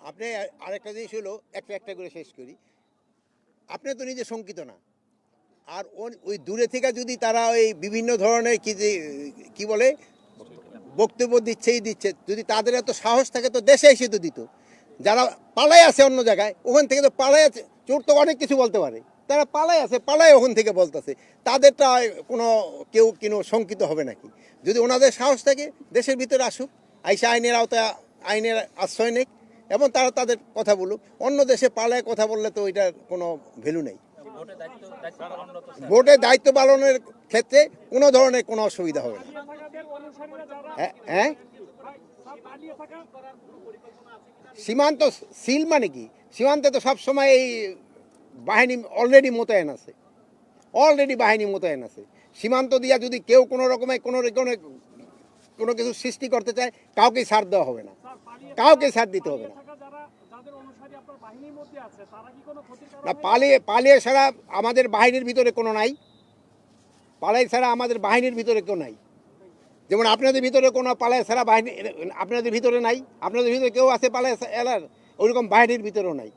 আপনি আরেকটা জিনিস হলো একটা একটা করে শেষ করি। আপনি তো নিজে শঙ্কিত না, আর ওই দূরে থেকে যদি তারা ওই বিভিন্ন ধরনের কি বলে বক্তব্য দিচ্ছে, যদি তাদের এত সাহস থাকে তো দেশে এসে তো দিত। যারা পালাই আছে অন্য জায়গায়, ওখান থেকে তো পালাই আছে, চোর তো অনেক কিছু বলতে পারে, তারা পালাই আছে, পালাই ওখান থেকে বলতেছে, তাদেরটা কোনো কেউ শঙ্কিত হবে নাকি? যদি ওনাদের সাহস থাকে দেশের ভিতরে আসুক, আইসা আইনের আওতায়, আইনের আশ্রয় নেক, এবং তারা তাদের কথা বলুক। অন্য দেশে পালায় কথা বললে তো ওইটার কোনো ভ্যালু নেই। ভোটে দায়িত্ব পালনের ক্ষেত্রে কোনো ধরনের কোনো অসুবিধা হবে না। হ্যাঁ, সীমান্ত সিল মানে কি? সীমান্তে তো সবসময় এই বাহিনী অলরেডি মোতায়েন আছে, বাহিনী মোতায়েন আছে। সীমান্ত দিয়া যদি কেউ কোনো রকমের কোনো কিছু সৃষ্টি করতে চায়, কাউকে ছাড় দেওয়া হবে না, কাউকে ছাড় দিতে হবে না। না, পালিয়ে ছাড়া আমাদের বাহিনীর ভিতরে কোনো নাই, পালাই ছাড়া আমাদের বাহিনীর ভিতরে কেউ নাই। যেমন আপনাদের ভিতরে কোনো পালাই ছাড়া বাহিনী আপনাদের ভিতরে নাই, আপনাদের ভিতরে কেউ আছে পালাই এলার, ওইরকম বাহিনীর ভিতরেও নাই।